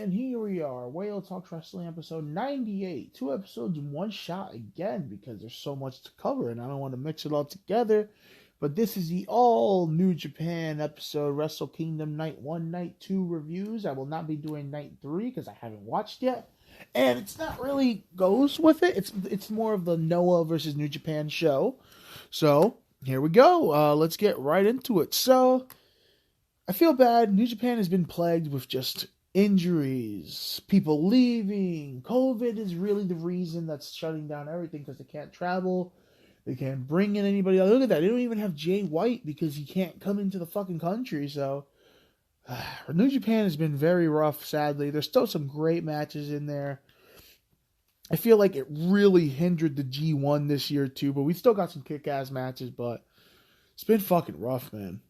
And here we are, Whale Talks Wrestling episode 98. Two episodes in one shot again because there's so much to cover and I don't want to mix it all together. But this is the all New Japan episode, Wrestle Kingdom Night 1, Night 2 reviews. I will not be doing Night 3 because I haven't watched yet. And it's not really goes with it. It's more of the Noah versus New Japan show. So, here we go. Let's get right into it. So, I feel bad. New Japan has been plagued with just injuries, people leaving. COVID is really the reason that's shutting down everything because they can't travel. They can't bring in anybody else. Look at that. They don't even have Jay White because he can't come into the fucking country. So, New Japan has been very rough, sadly. There's still some great matches in there. I feel like it really hindered the G1 this year too, but we still got some kick-ass matches, but it's been fucking rough, man.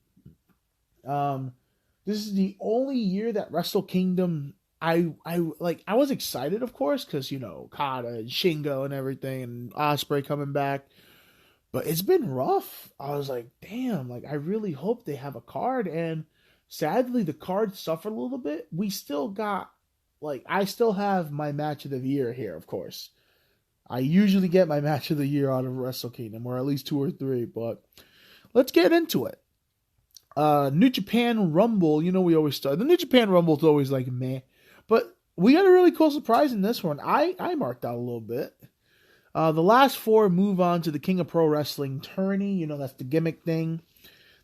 This is the only year that Wrestle Kingdom I was excited, of course, because Okada and Shingo and everything and Ospreay coming back. But it's been rough. I was like, damn, I really hope they have a card. And sadly the card suffered a little bit. We still got I still have my match of the year here, of course. I usually get my match of the year out of Wrestle Kingdom, or at least 2 or 3, but let's get into it. New Japan Rumble, we always start. The New Japan Rumble is always meh. But we got a really cool surprise in this one. I marked out a little bit. The last 4 move on to the King of Pro Wrestling tourney. That's the gimmick thing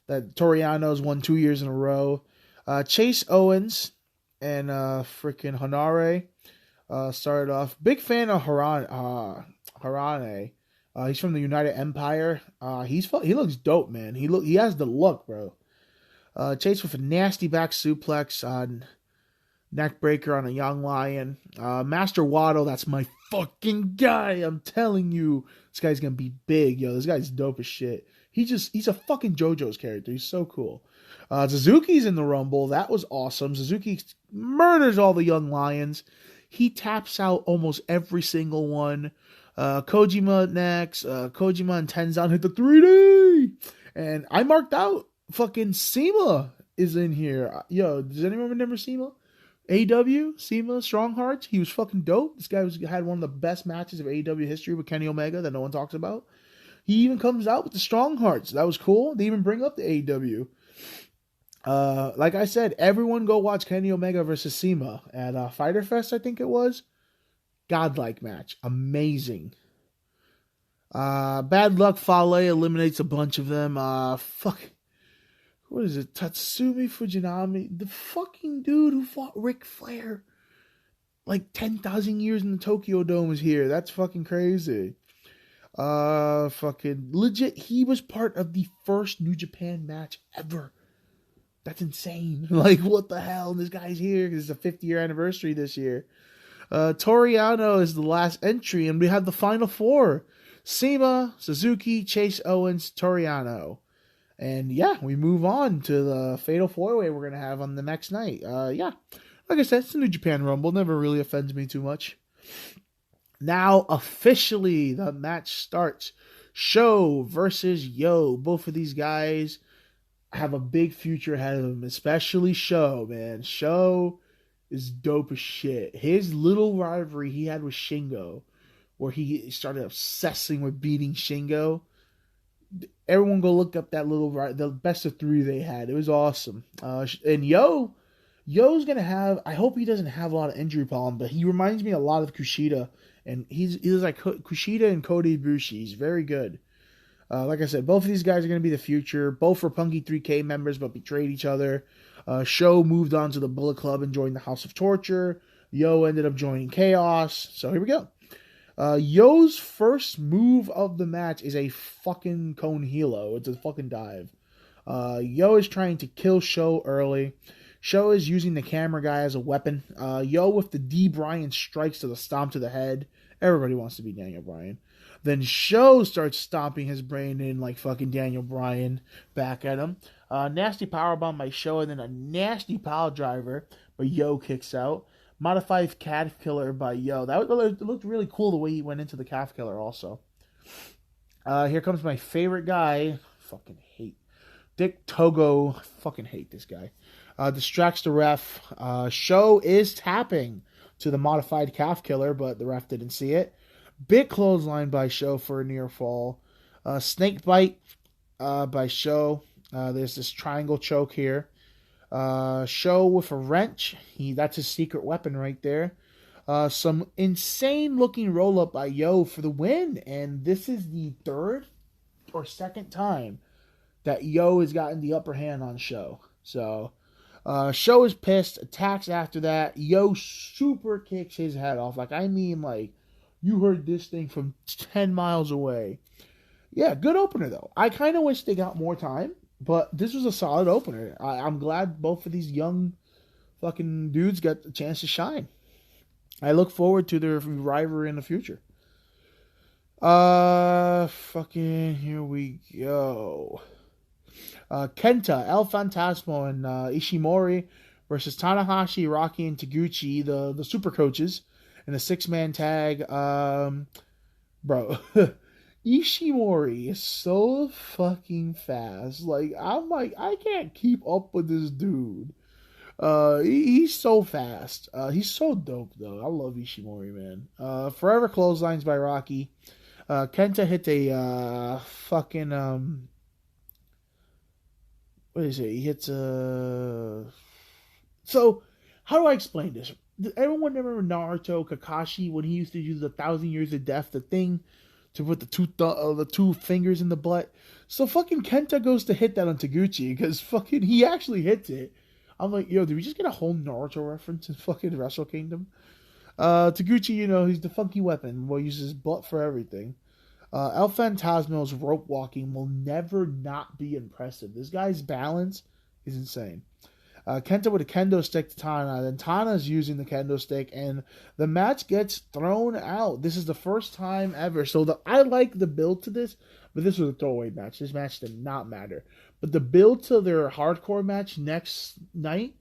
that Toriano's won 2 years in a row. Chase Owens and freaking Hanare started off. Big fan of Harane. He's from the United Empire. He looks dope, man. He has the look, bro. Chase with a nasty back suplex on neck breaker on a young lion. Master Waddle, that's my fucking guy. I'm telling you, this guy's gonna be big. Yo, this guy's dope as shit. He's a fucking JoJo's character. He's so cool. Suzuki's in the Rumble. That was awesome. Suzuki murders all the young lions. He taps out almost every single one. Kojima next. Kojima and Tenzan hit the 3D. And I marked out fucking SEMA is in here. Yo, does anyone remember SEMA? AEW, SEMA, Strong Hearts. He was fucking dope. This guy had one of the best matches of AEW history with Kenny Omega that no one talks about. He even comes out with the Strong Hearts. That was cool. They even bring up the AEW. Like I said, everyone go watch Kenny Omega versus SEMA at Fyter Fest, I think it was. Godlike match. Amazing. Bad Luck Fale eliminates a bunch of them. What is it? Tatsumi Fujinami, the fucking dude who fought Ric Flair 10,000 years in the Tokyo Dome is here. That's fucking crazy. Fucking legit, he was part of the first New Japan match ever. That's insane. What the hell? This guy's here because it's a 50-year anniversary this year. Toriano is the last entry, and we have the final 4. SEMA, Suzuki, Chase Owens, Toriano. And yeah, we move on to the Fatal 4-Way we're going to have on the next night. Yeah, like I said, it's the New Japan Rumble. Never really offends me too much. Now, officially, the match starts. Sho versus Yo. Both of these guys have a big future ahead of them, especially Sho, man. Sho is dope as shit. His little rivalry he had with Shingo, where he started obsessing with beating Shingo. Everyone go look up that the best of 3 they had. It was awesome. And Yo's gonna have, I hope he doesn't have a lot of injury problem, but he reminds me a lot of Kushida. And he's like Kushida and Kota Ibushi. He's very good. Like I said, both of these guys are going to be the future. Both were Punky 3K members, but betrayed each other. Sho moved on to the Bullet Club and joined the House of Torture. Yo ended up joining Chaos. So here we go. Yo's first move of the match is a fucking Cone Hilo. It's a fucking dive. Yo is trying to kill Sho early. Sho is using the camera guy as a weapon. Yo with the D. Bryan strikes to the stomp to the head. Everybody wants to be Daniel Bryan. Then Sho starts stomping his brain in like fucking Daniel Bryan back at him. Nasty powerbomb by Sho, and then a nasty pile driver, but Yo kicks out. Modified calf killer by Yo. It looked really cool the way he went into the calf killer also. Here comes my favorite guy. Fucking hate Dick Togo. Fucking hate this guy. Distracts the ref. Show is tapping to the modified calf killer, but the ref didn't see it. Big clothesline by Show for a near fall. Snake bite by Show. There's this triangle choke here. Show with a wrench. That's his secret weapon right there. Some insane looking roll up by Yo for the win. And this is the third or second time that Yo has gotten the upper hand on Show. So Show is pissed, attacks after that. Yo super kicks his head off. Like you heard this thing from 10 miles away. Yeah, good opener though. I kind of wish they got more time, but this was a solid opener. I'm glad both of these young fucking dudes got the chance to shine. I look forward to their rivalry in the future. Fucking here we go. Kenta, El Fantasmo, and Ishimori versus Tanahashi, Rocky, and Taguchi, the super coaches, in a 6-man tag. Bro, Ishimori is so fucking fast. I can't keep up with this dude. He's so fast. He's so dope, though. I love Ishimori, man. Forever clotheslines by Rocky. Kenta hit a fucking what is it? He hits a. So, how do I explain this? Everyone remember Naruto Kakashi when he used to use the 1,000 Years of Death, the thing to put the two fingers in the butt. So fucking Kenta goes to hit that on Taguchi because fucking he actually hits it. I'm like, yo, did we just get a whole Naruto reference in fucking Wrestle Kingdom? Taguchi, he's the funky weapon. We'll use his butt for everything. El Fantasmo's rope walking will never not be impressive. This guy's balance is insane. Kenta with a kendo stick to Tana. Then Tana's using the kendo stick, and the match gets thrown out. This is the first time ever. So I like the build to this, but this was a throwaway match. This match did not matter. But the build to their hardcore match next night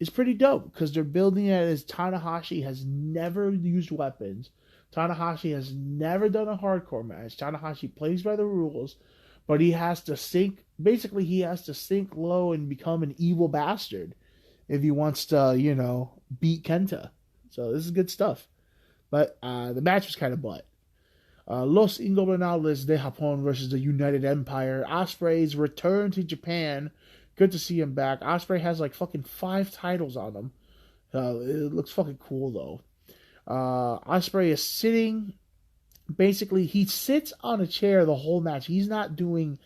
is pretty dope because they're building it as Tanahashi has never used weapons. Tanahashi has never done a hardcore match. Tanahashi plays by the rules, but he has to sink low and become an evil bastard if he wants to, beat Kenta. So this is good stuff. But the match was kind of butt. Los Ingobernables de Japón versus the United Empire. Ospreay's return to Japan. Good to see him back. Ospreay has fucking 5 titles on him. It looks fucking cool though. Ospreay is sitting. Basically, he sits on a chair the whole match. He's not doing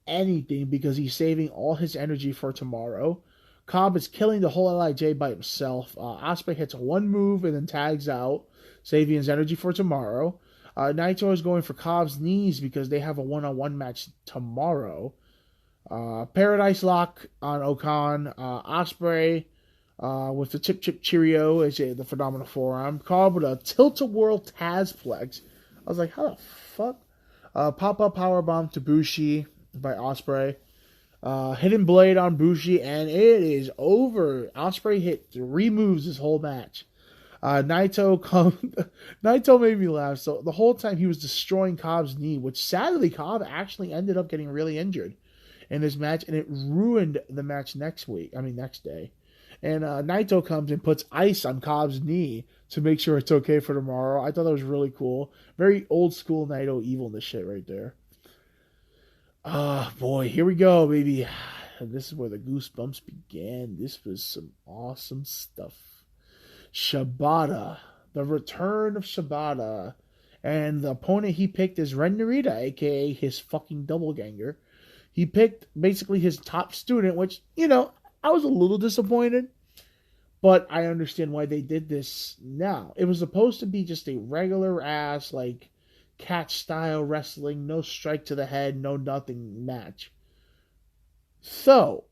anything because he's saving all his energy for tomorrow. Cobb is killing the whole LIJ by himself. Ospreay hits one move and then tags out, saving his energy for tomorrow. Naito is going for Cobb's knees because they have a one-on-one match tomorrow. Paradise Lock on Okan. Ospreay with the Chip Cheerio as the phenomenal forearm. Cobb with a tilt-a-whirl Tazplex. I was like, how the fuck? Pop-up powerbomb to Bushi by Ospreay. Hidden blade on Bushi, and it is over. Ospreay hit 3 moves this whole match. Naito made me laugh. So the whole time he was destroying Cobb's knee, which sadly Cobb actually ended up getting really injured in this match, and it ruined the match next day. And Naito comes and puts ice on Cobb's knee to make sure it's okay for tomorrow. I thought that was really cool. Very old school Naito evilness shit right there. Boy, here we go, baby. This is where the goosebumps began. This was some awesome stuff. Shibata. The return of Shibata. And the opponent he picked is Ren Narita, a.k.a. his fucking doppelganger. He picked basically his top student, which, I was a little disappointed. But I understand why they did this now. It was supposed to be just a regular ass, catch style wrestling, no strike to the head, no nothing match. So,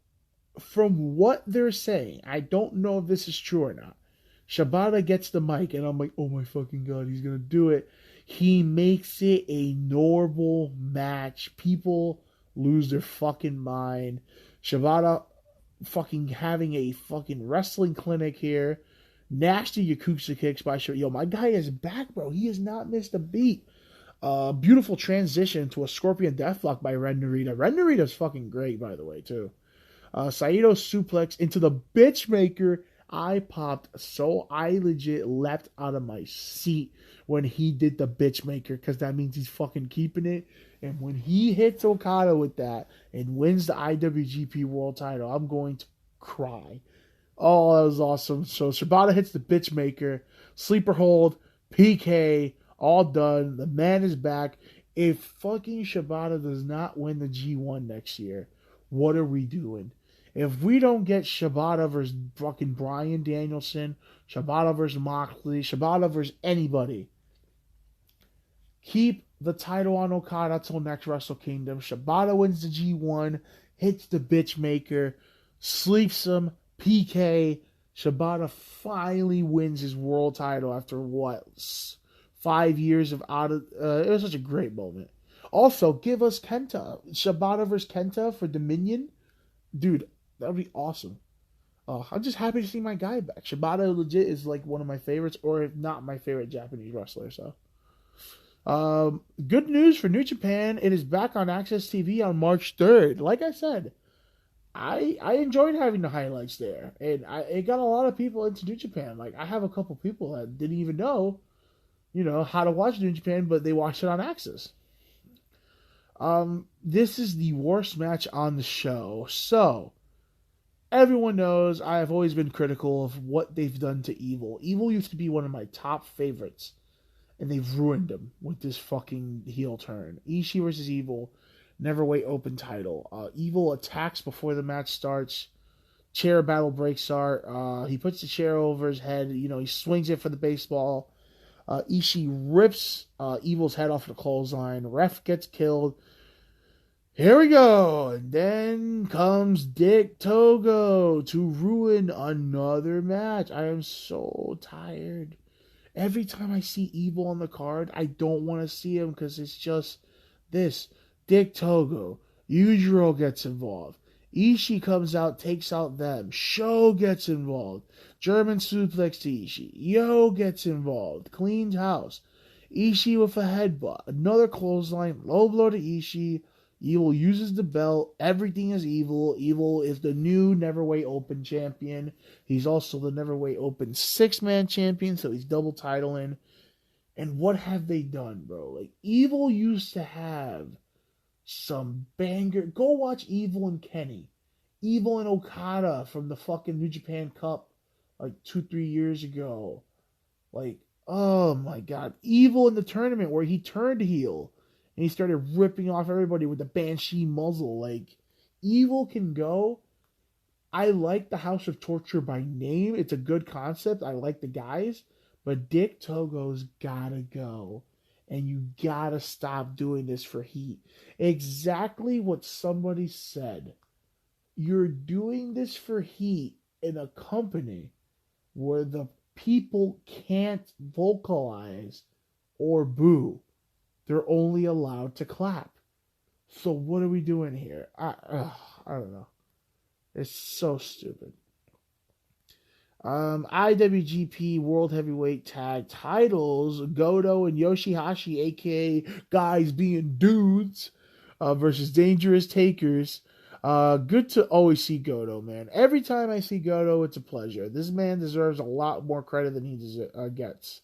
from what they're saying, I don't know if this is true or not. Shibata gets the mic, and I'm like, oh my fucking god, he's gonna do it. He makes it a normal match. People lose their fucking mind. Shibata fucking having a fucking wrestling clinic here. Nasty Yakuza kicks by Shibata. Yo, my guy is back, bro. He has not missed a beat. Beautiful transition to a Scorpion Deathlock by Ren Narita. Ren Narita's fucking great, by the way, too. Saito suplex into the bitch maker. I popped so I legit leapt out of my seat when he did the bitch maker because that means he's fucking keeping it. And when he hits Okada with that and wins the IWGP World Title, I'm going to cry. Oh, that was awesome. So Shibata hits the bitch maker, sleeper hold, PK, all done. The man is back. If fucking Shibata does not win the G1 next year, what are we doing? If we don't get Shibata versus fucking Bryan Danielson, Shibata versus Moxley, Shibata versus anybody, keep the title on Okada till next Wrestle Kingdom. Shibata wins the G1, hits the bitch maker, sleeps him, PK. Shibata finally wins his world title after what? 5 years of out of. It was such a great moment. Also, give us Kenta. Shibata versus Kenta for Dominion. Dude, that would be awesome. I'm just happy to see my guy back. Shibata legit is like one of my favorites, or if not my favorite Japanese wrestler. So, good news for New Japan. It is back on Access TV on March 3rd. Like I said, I enjoyed having the highlights there, and it got a lot of people into New Japan. Like I have a couple people that didn't even know, how to watch New Japan, but they watched it on Access. This is the worst match on the show. So, everyone knows I have always been critical of what they've done to Evil. Evil used to be one of my top favorites, and they've ruined him with this fucking heel turn. Ishii versus Evil, Neverweight Open title. Evil attacks before the match starts. Chair battle breaks start. He puts the chair over his head. He swings it for the baseball. Ishii rips Evil's head off the clothesline. Ref gets killed. Here we go. And then comes Dick Togo to ruin another match. I am so tired. Every time I see Evil on the card, I don't want to see him because it's just this. Dick Togo. Yujiro gets involved. Ishii comes out, takes out them. Sho gets involved. German suplex to Ishii. Yo gets involved. Cleans house. Ishii with a headbutt. Another clothesline. Low blow to Ishii. Evil uses the belt. Everything is Evil. Evil is the new Neverweight Open champion. He's also the Neverweight Open 6-man champion, so he's double titling. And what have they done, bro? Like, Evil used to have some banger. Go watch Evil and Kenny. Evil and Okada from the fucking New Japan Cup like 2-3 years ago. Like, oh my god. Evil in the tournament where he turned heel and he started ripping off everybody with the Banshee muzzle. Like, Evil can go. I like the House of Torture by name. It's a good concept. I like the guys. But Dick Togo's gotta go. And you gotta stop doing this for heat. Exactly what somebody said. You're doing this for heat in a company where the people can't vocalize or boo. They're only allowed to clap. So what are we doing here? I don't know. It's so stupid. IWGP World Heavyweight Tag Titles, Goto and Yoshihashi, aka guys being dudes, versus Dangerous Takers. Good to always see Goto, man. Every time I see Goto, it's a pleasure. This man deserves a lot more credit than he gets.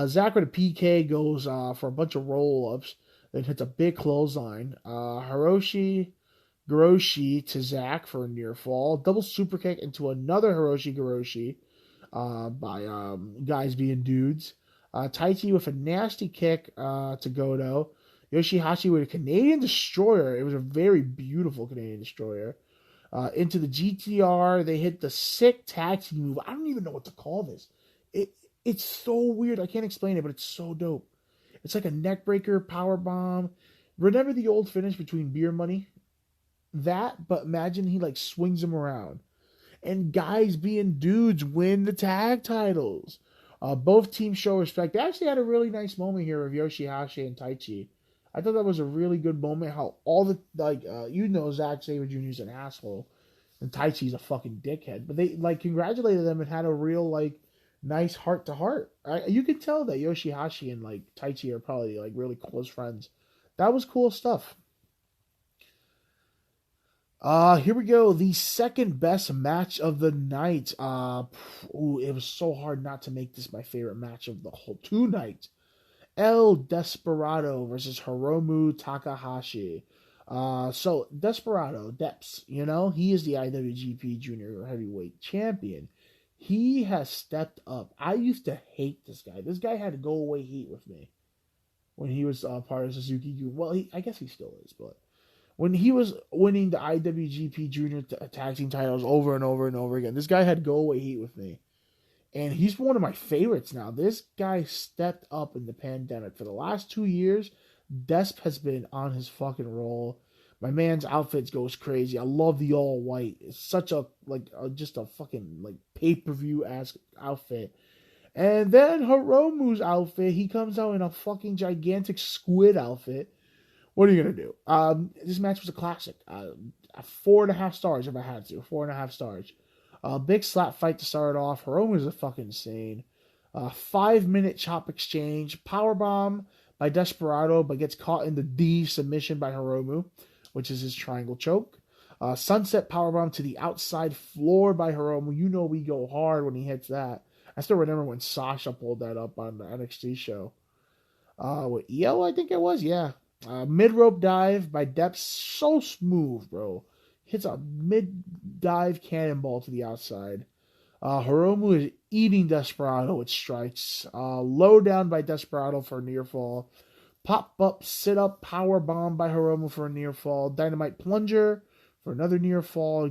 Zach with a PK goes for a bunch of roll-ups, then hits a big clothesline. Hiroshi Goroshi to Zach for a near fall. Double super kick into another Hiroshi Goroshi by guys being dudes. Taichi with a nasty kick to Goto. Yoshihashi with a Canadian Destroyer. It was a very beautiful Canadian Destroyer. Into the GTR. They hit the sick taxi move. I don't even know what to call this. It's so weird. I can't explain it, but it's so dope. It's like a neckbreaker power bomb. Remember the old finish between Beer Money? That, but imagine he like swings them around. And guys being dudes win the tag titles. Both teams show respect. They actually had a really nice moment here of Yoshihashi and Taichi. I thought that was a really good moment. How all the Zack Sabre Jr. is an asshole, and Taichi's a fucking dickhead. But they like congratulated them and had a real like nice heart to heart. You could tell that Yoshihashi and like Taichi are probably like really close friends. That was cool stuff. Here we go. The second best match of the night. It was so hard not to make this my favorite match of the whole 2 nights. El Desperado versus Hiromu Takahashi. So Desperado, Deps, he is the IWGP Junior Heavyweight Champion. He has stepped up. I used to hate this guy. This guy had to go away heat with me when he was part of Suzuki Gun. Well, I guess he still is, but when he was winning the IWGP Junior Tag Team titles over and over and over again, this guy had go away heat with me. And he's one of my favorites now. This guy stepped up in the pandemic. For the last 2 years, Desp has been on his fucking roll. My man's outfits goes crazy. I love the all white. It's such just a fucking pay-per-view-esque outfit. And then Hiromu's outfit, he comes out in a fucking gigantic squid outfit. What are you going to do? This match was a classic. 4.5 stars if I had to. 4.5 stars. Big slap fight to start off. Hiromu is a fucking insane. 5-minute chop exchange. Powerbomb by Desperado, but gets caught in the D submission by Hiromu, which is his triangle choke. Sunset powerbomb to the outside floor by Hiromu. You know we go hard when he hits that. I still remember when Sasha pulled that up on the NXT show. With EO, I think it was, yeah. Mid-rope dive by Depp. So smooth, bro. Hits a mid-dive cannonball to the outside. Hiromu is eating Desperado with strikes. Low down by Desperado for a near fall. Pop-up, sit-up, power bomb by Hiromu for a near fall. Dynamite plunger for another near fall.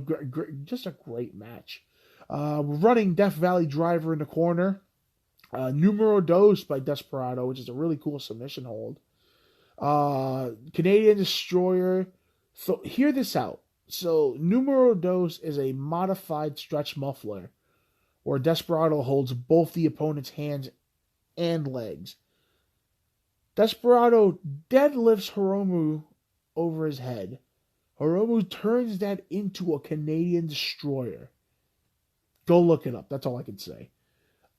Just a great match. Running Death Valley driver in the corner. Numero dos by Desperado, which is a really cool submission hold. Canadian Destroyer. So hear this out. So Numero dos is a modified stretch muffler where Desperado holds both the opponent's hands and legs. Desperado deadlifts Hiromu over his head. Hiromu turns that into a Canadian Destroyer. Go look it up. That's all I can say.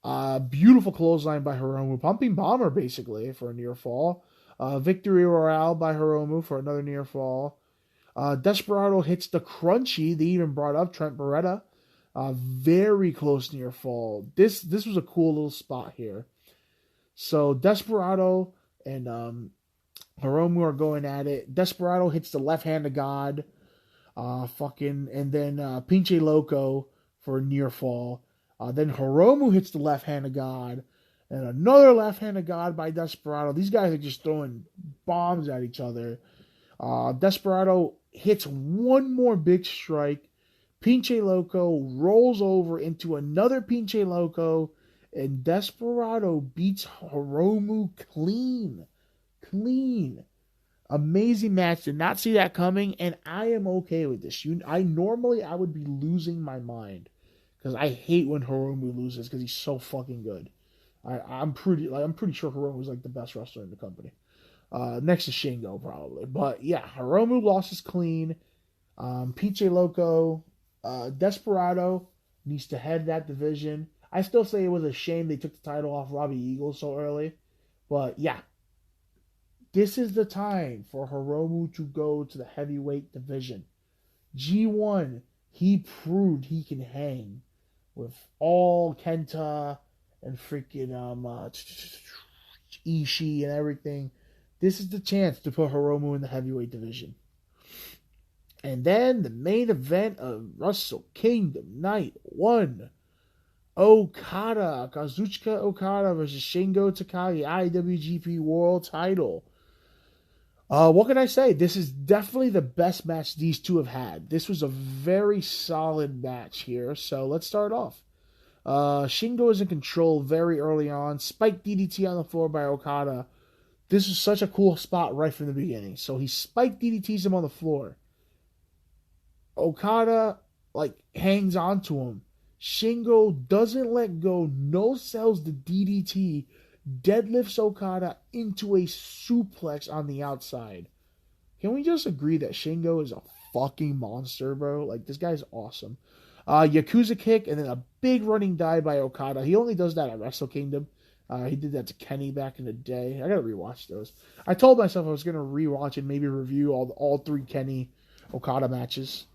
Beautiful clothesline by Hiromu. Pumping bomber, basically, for a near fall. Victory Royale by Hiromu for another near fall. Desperado hits the crunchy. They even brought up Trent Beretta. Very close near fall. This was a cool little spot here. So Desperado and Hiromu are going at it. Desperado hits the left hand of God. And then Pinche Loco for a near fall. Then Hiromu hits the left hand of God. And another left hand of God by Desperado. These guys are just throwing bombs at each other. Desperado hits one more big strike. Pinche Loco rolls over into another Pinche Loco. And Desperado beats Hiromu clean. Amazing match. Did not see that coming. And I am okay with this. Normally I would be losing my mind. Because I hate when Hiromu loses. Because he's so fucking good. I'm pretty sure Hiromu is the best wrestler in the company. Next to Shingo, probably. But yeah, Hiromu losses clean. Pinche Loco. Desperado needs to head that division. I still say it was a shame they took the title off Robbie Eagle so early. But yeah. This is the time for Hiromu to go to the heavyweight division. G1, he proved he can hang with all Kenta and freaking Ishii and everything. This is the chance to put Hiromu in the heavyweight division. And then the main event of Wrestle Kingdom Night 1. Kazuchika Okada versus Shingo Takai, IWGP World Title. What can I say? This is definitely the best match these two have had. This was a very solid match here. So let's start off. Shingo is in control very early on. Spike DDT on the floor by Okada. This is such a cool spot right from the beginning. So he spike DDTs him on the floor. Okada hangs on to him. Shingo doesn't let go. No sells the DDT. Deadlifts Okada into a suplex on the outside. Can we just agree that Shingo is a fucking monster, bro? This guy's awesome. Yakuza kick and then a big running dive by Okada. He only does that at Wrestle Kingdom. He did that to Kenny back in the day. I gotta rewatch those. I told myself I was gonna rewatch and maybe review all 3 Kenny Okada matches.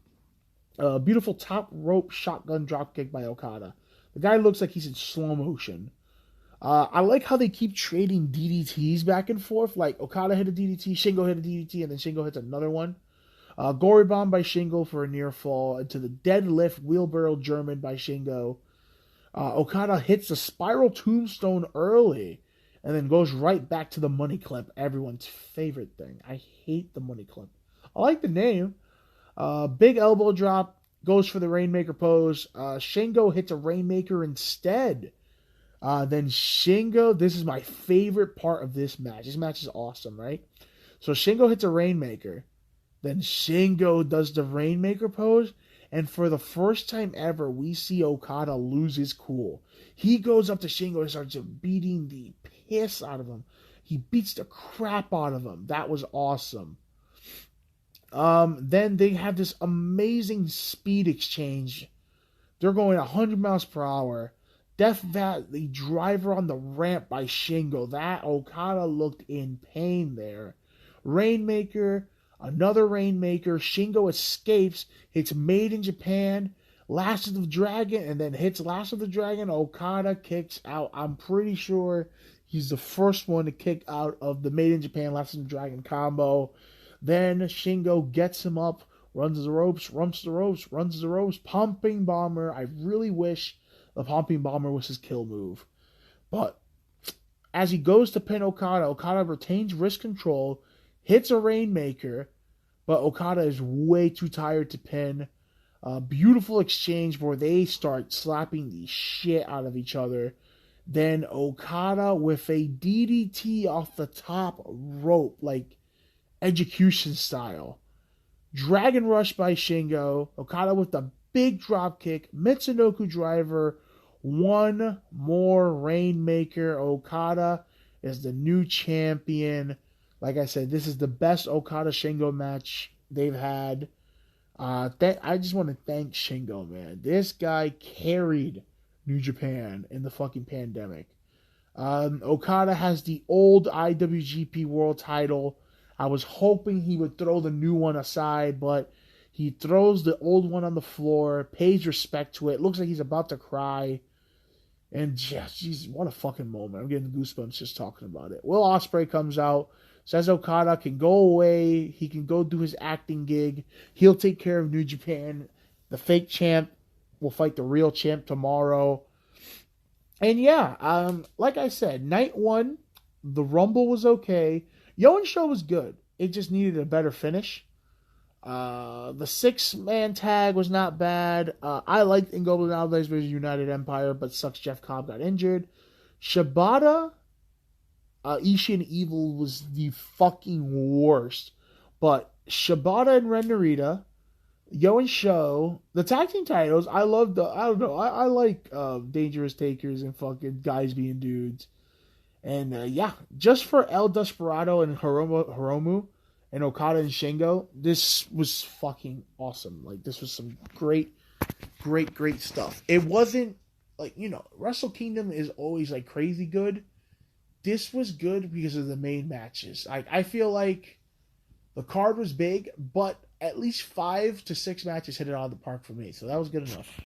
Beautiful top rope shotgun dropkick by Okada. The guy looks like he's in slow motion. I like how they keep trading DDTs back and forth. Like Okada hit a DDT, Shingo hit a DDT, and then Shingo hits another one. Gory bomb by Shingo for a near fall into the deadlift wheelbarrow German by Shingo. Okada hits a spiral tombstone early and then goes right back to the money clip. Everyone's favorite thing. I hate the money clip. I like the name. Big elbow drop, goes for the Rainmaker pose. Shingo hits a Rainmaker instead. Then Shingo, this is my favorite part of this match. This match is awesome, right? So Shingo hits a Rainmaker. Then Shingo does the Rainmaker pose. And for the first time ever, we see Okada lose his cool. He goes up to Shingo and starts beating the piss out of him. He beats the crap out of him. That was awesome. Then they have this amazing speed exchange. They're going 100 miles per hour. Death Valley driver on the ramp by Shingo. That Okada looked in pain there. Rainmaker, another Rainmaker. Shingo escapes, hits Made in Japan, Last of the Dragon, and then hits Last of the Dragon. Okada kicks out. I'm pretty sure he's the first one to kick out of the Made in Japan, Last of the Dragon combo. Then Shingo gets him up, runs the ropes, runs the ropes, pumping bomber. I really wish the pumping bomber was his kill move. But as he goes to pin Okada, Okada retains wrist control, hits a Rainmaker, but Okada is way too tired to pin. Beautiful exchange where they start slapping the shit out of each other. Then Okada with a DDT off the top rope, like execution style. Dragon Rush by Shingo. Okada with the big drop kick. Mitsunoku driver. One more Rainmaker. Okada is the new champion. Like I said, this is the best Okada Shingo match they've had. I just want to thank Shingo, man. This guy carried New Japan in the fucking pandemic. Okada has the old IWGP World title. I was hoping he would throw the new one aside, but he throws the old one on the floor, pays respect to it. Looks like he's about to cry. And jeez, what a fucking moment. I'm getting goosebumps just talking about it. Will Ospreay comes out, says Okada can go away. He can go do his acting gig. He'll take care of New Japan. The fake champ will fight the real champ tomorrow. And yeah, like I said, night one, the Rumble was okay. Yoan Show was good. It just needed a better finish. The 6-man tag was not bad. I liked Ingobernables versus United Empire, but sucks Jeff Cobb got injured. Shibata, Ishii and Evil was the fucking worst. But Shibata and Ren Narita, Yoan Show, the tag team titles, I like Dangerous Takers and fucking guys being dudes. And yeah, just for El Desperado and Hiromu and Okada and Shingo, this was fucking awesome. Like, this was some great stuff. It wasn't, like, Wrestle Kingdom is always, like, crazy good. This was good because of the main matches. I feel like the card was big, but at least 5 to 6 matches hit it out of the park for me. So that was good enough.